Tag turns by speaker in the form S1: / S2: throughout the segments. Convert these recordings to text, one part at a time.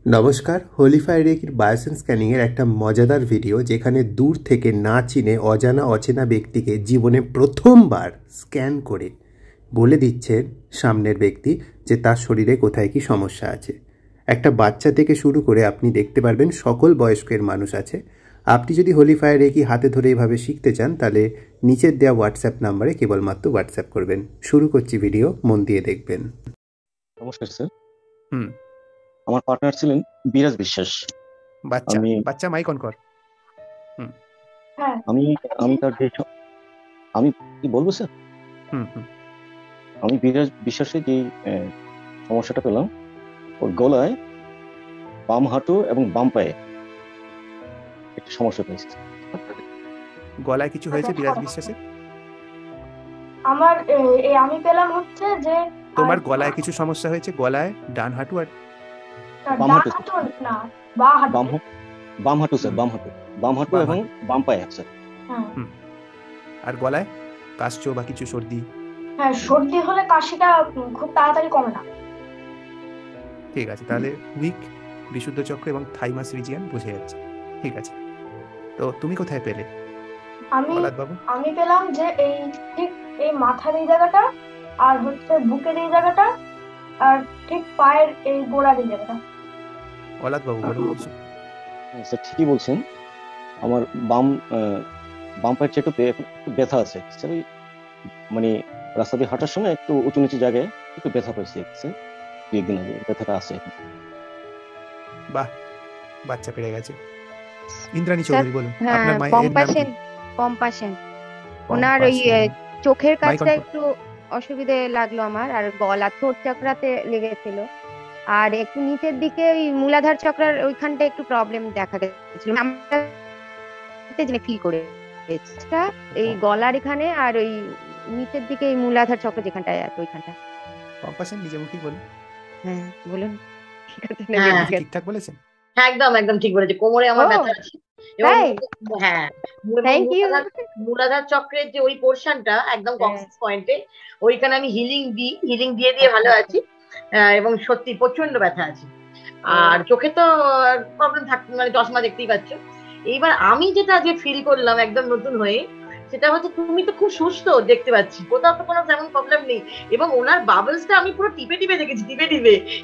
S1: নমস্কার, হোলিফায়ার রেকির বায়োসেন স্ক্যানিংয়ের একটা মজাদার ভিডিও যেখানে দূর থেকে না চিনে অজানা অচেনা ব্যক্তিকে জীবনে প্রথমবার স্ক্যান করে বলে দিচ্ছেন সামনের ব্যক্তি যে তার শরীরে কোথায় কি সমস্যা আছে। একটা বাচ্চা থেকে শুরু করে আপনি দেখতে পারবেন সকল বয়স্কের মানুষ আছে। আপনি যদি হোলিফায়ার রেকি হাতে ধরে এইভাবে শিখতে চান তাহলে নিচের দেওয়া হোয়াটসঅ্যাপ নাম্বারে কেবলমাত্র হোয়াটসঅ্যাপ করবেন। শুরু করছি ভিডিও, মন দিয়ে দেখবেন।
S2: নমস্কার স্যার। আমার পার্টনার ছিলেন বিরাজ বিশ্বাস।
S1: বাচ্চা মাইক অন কর।
S2: আমি তার আমি কি বলবো স্যার? আমি বিরাজ বিশ্বাসের যে সমস্যাটা পেলাম, ওর গলায়, বাম হাঁটু এবং বাম পায়ে একটা সমস্যা পেয়েছি।
S1: গলায় কিছু হয়েছে বিরাজ বিশ্বাসের?
S3: আমি পেলাম হচ্ছে যে
S1: তোমার গলায় কিছু সমস্যা হয়েছে, গলায় ডান হাঁটু আর
S2: বাম হাঁটু
S3: না,
S2: বাম হাঁটু স্যার, বাম হাঁটু এবং বাম পায়ে স্যার।
S1: আর গলায় কাশছো বা কিছু সর্দি?
S3: হ্যাঁ, সর্দি হলে কাশিটা খুব তাড়াতাড়ি কমে না।
S1: ঠিক আছে, তাহলে উইক বিশুদ্ধ চক্র এবং থাইমাস রিজিয়ন বুঝে যাচ্ছে। ঠিক আছে, তো তুমি কোথায় পেলে?
S3: আমি পেলাম যে ঠিক এই মাথার এই জায়গাটা, আর হচ্ছে বুকের এই জায়গাটা, আর ঠিক পায়ের এই গোড়ার এই জায়গাটা।
S1: অলাদ বাবু বলুন।
S2: স্যার ঠিকই বলছেন, আমার বাম পায়ের চেটুতে একটু ব্যথা আছে স্যার। মানে রাস্তা দিয়ে হাঁটার সময় একটু উঁচু নিচু জায়গায় একটু ব্যথা পাইছি স্যার, 2 দিন আগে ব্যথাটা আছে এখন।
S1: বাহ, বাচ্চা পেয়ে গেছে। ইন্দ্রাণী চৌধুরী বলুন, আপনার মায়ের নাম কি?
S4: কম্পাশন। ওনার ওই চোখের কাছটা একটু অসুবিধে লাগলো আমার, আর গলা ঠোঁট চক্রাতে লেগেছিল, আর একটু নিচের দিকে ওই মূলাধার চক্রার ওইখানটা একটু প্রবলেম দেখা গেছিল। আমরা ফিল করে এই গলার এখানে আর ওই নিচের দিকে এই মূলাধার চক্র যেখানটায় আছে ওইখানটা।
S1: কম্পাশন নিজে মুখে বলুন।
S4: হ্যাঁ বলুন। ঠিক আছে,
S1: ঠিকঠাক বলেছেন?
S5: হ্যাঁ একদম ঠিক বলেছে। কোমরে আমার ব্যথা আছে। হ্যাঁ, মূলাধার চক্রের যে ওই পোর্শনটা একদম কক্সিস পয়েন্টে, ওইখানে আমি হিলিং দিয়ে ভালো আছি, এবং সত্যি প্রচন্ড ব্যথা আছে। আর চোখে তো প্রবলেম থাকতে, মানে চশমা দেখতেই পাচ্ছ। এইবার আমি যেটা যে ফিল করলাম একদম নতুন হয়ে, সেটা হচ্ছে তুমি তো খুব সুস্থ দেখতে পাচ্ছি, কোথাও তো কোনো তেমন প্রবলেম নেই। এবং ওনার বাবলসটা আমি পুরো টিপে দেখেছি,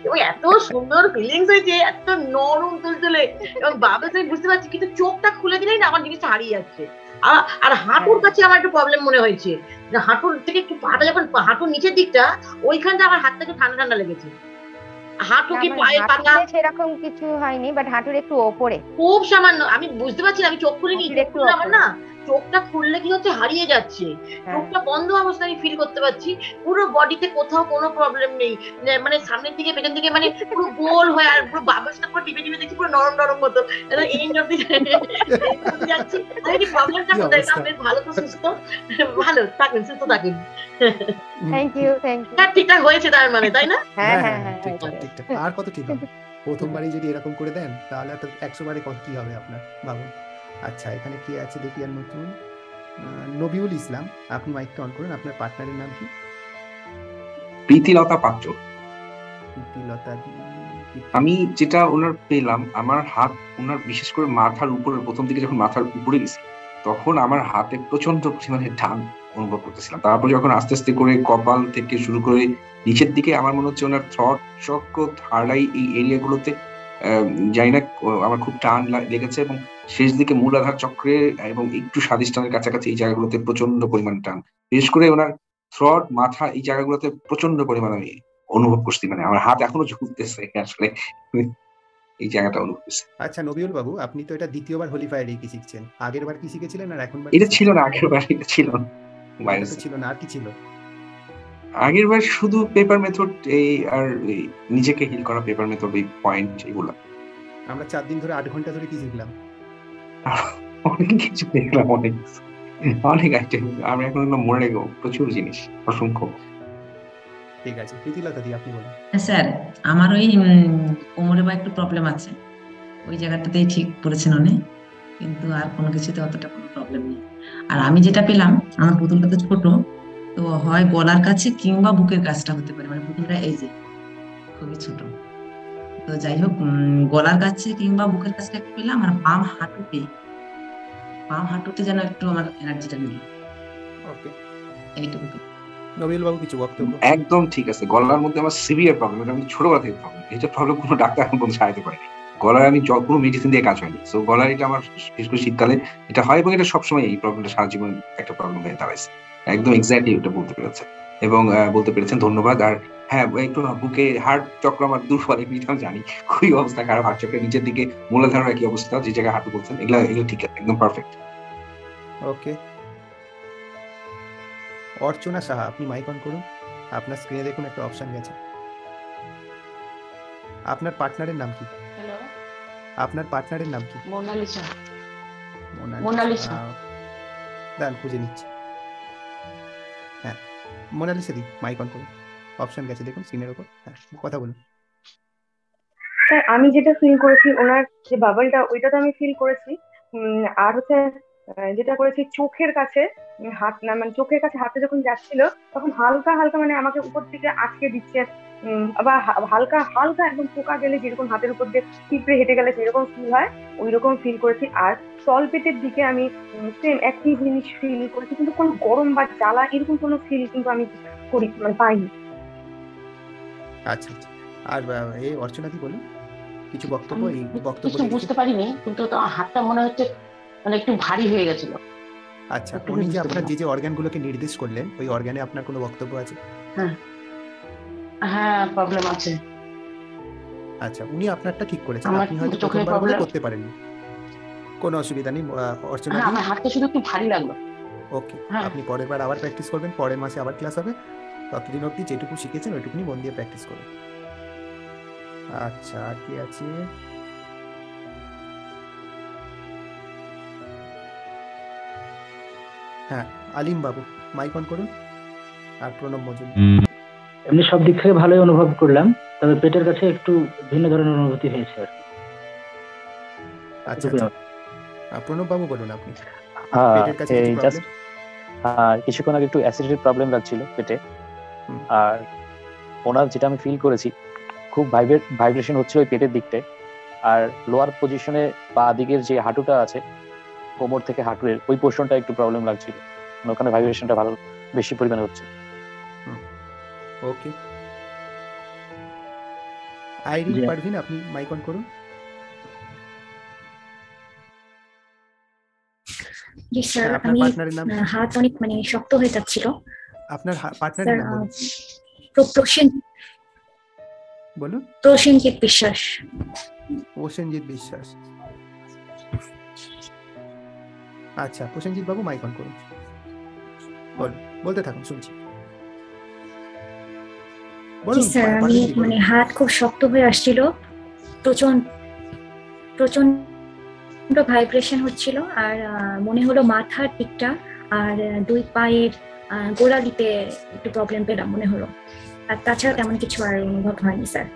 S5: এবং এত সুন্দর ফিলিংস হয়েছে, এত নরম তুলতুলে, এবং বাবলস আমি বুঝতে পারছি, কিন্তু চোখটা খুলে দিলেই না আমার জিনিসটা হারিয়ে যাচ্ছে। আর হাঁটুর কাছে আমার একটু প্রবলেম মনে হয়েছে, হাঁটুর থেকে একটু পাটা, যখন হাঁটুর নিচের দিকটা, ওইখানটা আমার হাতটা একটু ঠান্ডা লেগেছে। হাঁটু কি পায়ের পাতা
S4: সেরকম কিছু হয়নি, বাট হাঁটুর একটু ওপরে
S5: খুব সামান্য। আমি বুঝতে পারছি, আমি চোখ খুলিনি, আমার না চোখটা খুললে কি হচ্ছে, হারিয়ে যাচ্ছে। চোখটা বন্ধ অবস্থায় আমি ফিল করতে পারছি, পুরো বডিতে কোথাও কোনো প্রবলেম নেই, মানে সামনের দিকে পেছন দিকে, মানে পুরো গোল হয়ে, আর পুরো বাবলসটা পুরো টিপে দেখছি, পুরো নরম মতো এন্ড অফ দি যাচ্ছি। আমি প্রবলেমটা কোথায়? আপনি ভালো তো সুস্থ, ভালো থাকুন, সুস্থ থাকুন।
S4: Thank you.
S5: ঠিকঠাক হয়েছে তার মানে, তাই না?
S4: হ্যাঁ,
S1: ঠিকঠাক। আর কত ঠিক হবে? প্রথমবারই যদি এরকম করে দেন তাহলে তো 100 বারে কত কি হবে আপনার, ভাবুন। আচ্ছা, এখানে কি আছে দেখি। আর নতুন নবিউল ইসলাম, আপনি মাইকটা অন করুন। আপনার পার্টনারের নাম কি?
S6: প্রীতিলতা পাত্র।
S1: প্রীতিলতা।
S6: আমি যেটা ওনার পেলাম, আমার হাত ওনার বিশেষ করে মাথার উপরে, প্রথম দিকে যখন মাথার উপরে গেছি তখন আমার হাতে প্রচন্ড পরিমাণে টান অনুভব করতেছিলাম। তারপর যখন আস্তে আস্তে করে কপাল থেকে শুরু করে নিচের দিকে, আমার মনে হচ্ছে ওনার থ্রট চক্র, থার্ড আই, এই এরিয়াগুলোতে জানি না, আমার খুব টান লেগেছে, এবং শেষ দিকে মূলাধার চক্রে এবং একটু স্বাদিষ্টানের কাছাকাছি এই জায়গাগুলোতে প্রচন্ড পরিমাণ টান। বিশেষ করে ওনার থ্রট, মাথা, এই জায়গাগুলোতে প্রচন্ড পরিমাণ আমি অনুভব করছি। মানে আমার হাত এখনো ঝুঁকতেছে আসলে এই জায়গাটা অনুভব করছে।
S1: আচ্ছা নবিউল বাবু, আপনি তো এটা দ্বিতীয়বার হোলিফায়ার রেকি শিখছেন। আগের বার কি শিখেছিলেন আর এখন?
S6: এটা ছিল না আগের বার, এটা ছিল না।
S1: আর কি ছিল?
S6: আগের বার শুধু পেপার মেথড, এই আর নিজেকে হিল করা পেপার মেথড, এই পয়েন্ট, এগুলো।
S1: আমরা 4 দিন ধরে 8 ঘন্টা ধরে কি শিখলাম?
S6: অনেক কিছু দেখলাম, অনেক আইটেম। আমি এখন মনে রেখো প্রচুর জিনিস, অসংখ্য।
S1: ঠিক আছে, প্রীতিলতা দি আপনি বলুন।
S7: স্যার, আমার ওই কোমরে বা একটু প্রবলেম আছে, ওই জায়গাটাতেই ঠিক করেছেন উনি, কিন্তু আর কোনো কিছুতে অতটা কোনো প্রবলেম নেই। আর আমি যেটা পেলাম, আমার পুতুলটা তো ছোট, তো হয় গলার কাছে কিংবা বুকের কাছটা হতে পারে, মানে পুতুলটা এই যে খুবই ছোট। তো যাই হোক, গলার কাছে কিংবা বুকের কাছে একটু পেলাম, আর বাম হাঁটুতে যেন একটু আমার এনার্জিটা নিল।
S8: ওকে,
S7: এইটুকু।
S8: নবীল বাবু কিছু বক্তব্য?
S6: একদম ঠিক আছে। গলার মধ্যে আমার সিভিয়ার প্রবলেম, এটা আমি ছোটবেলা থেকে প্রবলেম। এটা প্রবলেম কোনো ডাক্তার এখন পর্যন্ত সারাতে পারেনি। গলার আমি কোনো মেডিসিন দিয়ে কাজ হয়নি। সো গলার এটা আমার বিশেষ করে শীতকালে এটা হয়, এবং এটা সবসময় এই প্রবলেমটা সারা জীবন একটা প্রবলেম হয়ে দাঁড়াইছে। একদম এক্স্যাক্টলি ওটা বলতে পেরেছে, এবং বলতে পেরেছেন, ধন্যবাদ। আর হ্যাঁ, একটু বুকে হার্ট চক্র আমার দুর্বল, এটা আমি জানি, খুবই অবস্থা খারাপ। হার্ট চক্রের নিচের দিকে মূলাধারের একই অবস্থা, যে জায়গায় হাঁটু বলছেন, এগুলো ঠিক আছে, একদম পারফেক্ট।
S8: ওকে, অর্চনা সাহা, আপনি মাইক অন করুন। আপনার স্ক্রিনে দেখুন একটা অপশন গেছে। আপনার পার্টনারের নাম কি?
S5: হ্যালো,
S8: আপনার পার্টনারের নাম কি?
S5: মোনালিসা।
S8: মোনালিসা। দাঁড়ান, খুঁজে নিচ্ছি। হ্যাঁ, মোনালিসা দি, মাইক অন করুন। অপশন গেছে দেখুন স্ক্রিনের উপর। হ্যাঁ, কথা বলুন।
S3: স্যার, আমি যেটা ফিল করেছি, ওনার যে বাবলটা, ওইটা তো আমি ফিল করেছি। আর হচ্ছে যেটা করেছি চোখের কাছে, হাত না মানে চোখের কাছে হাতে যখন যাচ্ছিল, তখন হালকা হালকা মানে আমাকে উপর থেকে আটকে দিচ্ছে। আবার হালকা হালকা একদম পোকা গেলে যেরকম হাতের উপর দিয়ে পিঁপড়ে হেঁটে গেলে যেরকম ফিল হয়, ওই রকম ফিল করেছি। আর তলপেটের দিকে আমি সেম একই জিনিস ফিল করেছি, কিন্তু কোনো গরম বা জ্বালা এরকম কোনো ফিল কিন্তু আমি করি মানে পাইনি।
S8: আচ্ছা আচ্ছা, আর এই অর্চনা দি বলুন কিছু বক্তব্য। এই বক্তব্য
S5: কিছু বুঝতে পারিনি, কিন্তু হাতটা মনে হচ্ছে মানে একটু ভারী হয়ে গেছিল।
S8: আচ্ছা, উনি যে আপনার যে অর্গানগুলোকে নির্দেশ করলেন, ওই অর্গানে আপনার কোনো বক্তব্য আছে?
S5: হ্যাঁ হ্যাঁ, প্রবলেম আছে।
S8: আচ্ছা, উনি আপনারটা ঠিক করেছেন,
S5: আমার
S8: আপনি হয়তো
S5: চোখের
S8: প্রথমবার বলে
S5: প্রবলেম
S8: করতে পারেননি। কোনো অসুবিধা নেই অর্চনা
S5: হ্যাঁ,
S8: দি।
S5: আমার হাতটা শুধু একটু ভারী লাগলো।
S8: ওকে,
S5: হ্যাঁ,
S8: আপনি পরের বার আবার প্র্যাকটিস করবেন, পরের মাসে আবার ক্লাস হবে। ততদিন অবধি যেটুকু শিখেছেন ওইটুকুনি মন দিয়ে প্র্যাকটিস করুন। আচ্ছা, আর কি আছে? হ্যাঁ, আলিম বাবু, মাইক অন করুন। আর প্রণব মজুমদার।
S9: এমনি সব দিক থেকে ভালোই অনুভব করলাম, তবে পেটের কাছে একটু ভিন্ন ধরনের অনুভূতি হয়েছে আর কি।
S8: আচ্ছা আচ্ছা, প্রণব বাবু বলুন আপনি।
S10: হ্যাঁ,
S8: পেটের কাছে
S10: এই
S8: কিছু
S10: জাস্ট
S8: প্রবলেম?
S10: কিছুক্ষণ আগে একটু অ্যাসিডিটির প্রবলেম লাগছিল পেটে। আর ওনার যেটা আমি ফিল করেছি, খুব ভাইব্রেশন হচ্ছিল ওই পেটের দিকটায়। আর লোয়ার পজিশনে বা দিকের যে হাঁটুটা আছে, কোমর থেকে হাঁটুর ওই পোর্শনটা একটু প্রবলেম লাগছিল, ওখানে ভাইব্রেশনটা ভালো বেশি পরিমাণে হচ্ছে।
S8: ওকে, আইরিন পারভিন, আপনি মাইক অন করুন।
S11: জি স্যার, আমি হাত অনেক মানে শক্ত হয়ে যাচ্ছিল।
S8: আপনার পার্টনারের নাম বলুন। বলুন।
S11: প্রসেনজিৎ বিশ্বাস।
S8: প্রসেনজিৎ বিশ্বাস। আচ্ছা, প্রসেনজিৎ বাবু মাইক অন করুন। বলতে থাকুন, শুনছি।
S11: জি স্যার, আমি মানে হাত খুব শক্ত হয়ে আসছিল, প্রচন্ড ভাইব্রেশন হচ্ছিল। আর মনে হলো মাথার দিকটা আর দুই পায়ের গোড়ালিতে একটু প্রবলেম পেলাম মনে হলো। আর তাছাড়া তেমন কিছু আর অনুভব হয়নি স্যার।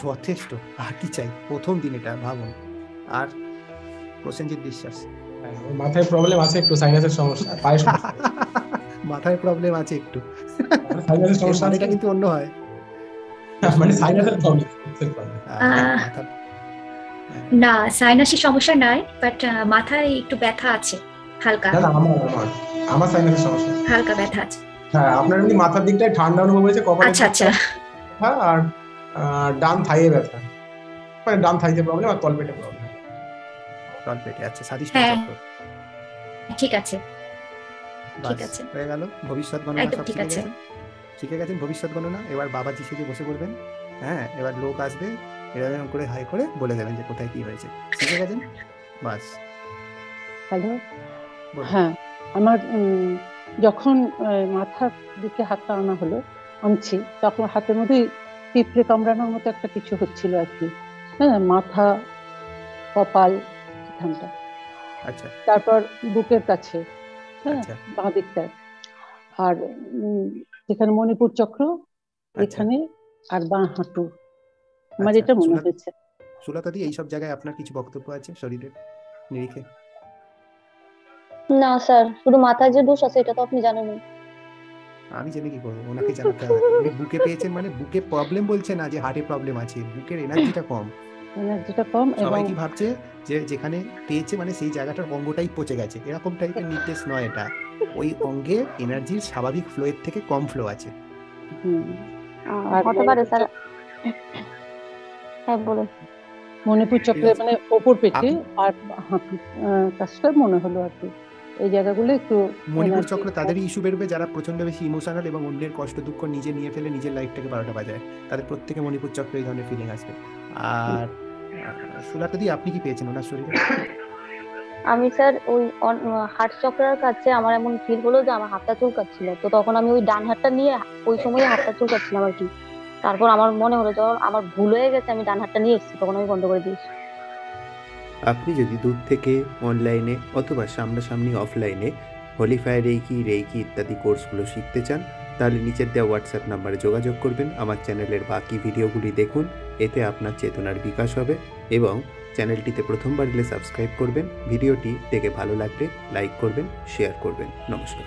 S8: যথেষ্ট, আর কি চাই? প্রথম দিন এটা ভাবুন। আর প্রসেনজিৎ বিশ্বাস?
S12: মাথায় প্রবলেম আছে একটু, সাইনাসের সমস্যা, পায়ে সমস্যা।
S8: মাথায় প্রবলেম আছে একটু,
S12: সাইনাসের সমস্যা,
S8: এটা কিন্তু অন্য হয়,
S12: মানে সাইনাসের প্রবলেম।
S11: না, সাইনাসের সমস্যা নাই, বাট মাথায় একটু ব্যথা আছে হালকা।
S12: না, আমার সাইনাসের সমস্যা,
S11: হালকা ব্যথা আছে।
S12: হ্যাঁ, আপনার এমনি মাথার দিকটায় ঠান্ডা অনুভব হয়েছে কপালে?
S11: আচ্ছা আচ্ছা।
S12: হ্যাঁ, আর ডান থাইয়ে ব্যথা, মানে ডান থাইতে প্রবলেম, আর তলপেটে প্রবলেম।
S8: তলপেটে, আচ্ছা, স্বাদিষ্ট চক্র।
S11: ঠিক আছে, ঠিক আছে,
S8: হয়ে গেল। ভবিষ্যৎ গণনা সব শিখে গেছেন। ভবিষ্যৎ গণনা এবার বাবাজি সেজে বসে পড়বেন। হ্যাঁ, এবার লোক আসবে, এরকম করে হাই করে বলে দেবেন যে কোথায় কি হয়েছে। শিখে গেছেন, বাস।
S13: হ্যালো, হ্যাঁ, আমার যখন মাথার দিকে হাতটা আনা হলো, আনছি, তখন হাতের মধ্যে পিঁপড়ে কামড়ানোর মতো একটা কিছু হচ্ছিল আর কি। হ্যাঁ, মাথা, কপাল এখানটা,
S8: আচ্ছা,
S13: তারপর বুকের কাছে, হ্যাঁ, বাঁ দিকটায়, আর যেখানে মণিপুর চক্র এখানে, আর বাঁ হাঁটু, আমার এটা মনে হয়েছে।
S8: সুলতা দি, এইসব জায়গায় আপনার কিছু বক্তব্য আছে শরীরের নিরিখে?
S14: না স্যার, শুধু মাথায় যে দোষ আছে এটা তো আপনি জানেনই।
S8: আমি জেনে কি করবো, ওনাকে জানাতে হবে। উনি বুকে পেয়েছেন মানে বুকে প্রবলেম বলছে না যে হার্টে প্রবলেম আছে, বুকের এনার্জিটা কম। সবাই কি ভাবছে যে যেখানে পেয়েছে মানে সেই জায়গাটার অঙ্গটাই পচে গেছে, এরকম টাইপের নির্দেশ নয় এটা। ওই অঙ্গে এনার্জির স্বাভাবিক ফ্লো এর থেকে কম ফ্লো আছে।
S14: হতে পারে স্যার। হ্যাঁ বলুন।
S13: মণিপুর চক্রে মানে ওপর পেটে আর কাজটা মনে হলো আর কি, এই জায়গাগুলো একটু।
S8: মণিপুর চক্র তাদেরই ইস্যু বেরোবে যারা প্রচন্ড বেশি ইমোশনাল এবং অন্যের কষ্ট দুঃখ নিজে নিয়ে ফেলে নিজের লাইফটাকে 12টা বাজায়, তাদের প্রত্যেকে মণিপুর চক্রে এই ধরনের ফিলিং আসবে। আর সুলাতাদি আপনি কি পেয়েছেন ওনার শরীরে?
S14: আমি স্যার ওই হার্ট চক্রের কাছে আমার এমন ফিল হলো যে আমার হাতটা চুলকাচ্ছিল, তো তখন আমি ওই ডান হাতটা নিয়ে ওই সময় হাতটা চুলকাচ্ছিলাম আর কি। তারপর আমার মনে হলো যখন আমার ভুল হয়ে গেছে আমি ডান হাতটা নিয়ে এসেছি, তখন আমি বন্ধ করে দিয়েছি।
S1: আপনি যদি দূর থেকে অনলাইনে অথবা সামনাসামনি অফলাইনে হোলিফায়ার রেইকি, রেইকি ইত্যাদি কোর্সগুলো শিখতে চান, তাহলে নিচের দেওয়া হোয়াটসঅ্যাপ নাম্বারে যোগাযোগ করবেন। আমার চ্যানেলের বাকি ভিডিওগুলি দেখুন, এতে আপনার চেতনার বিকাশ হবে। এবং চ্যানেলটিতে প্রথমবার এলে সাবস্ক্রাইব করবেন। ভিডিওটি দেখে ভালো লাগলে লাইক করবেন, শেয়ার করবেন। নমস্কার।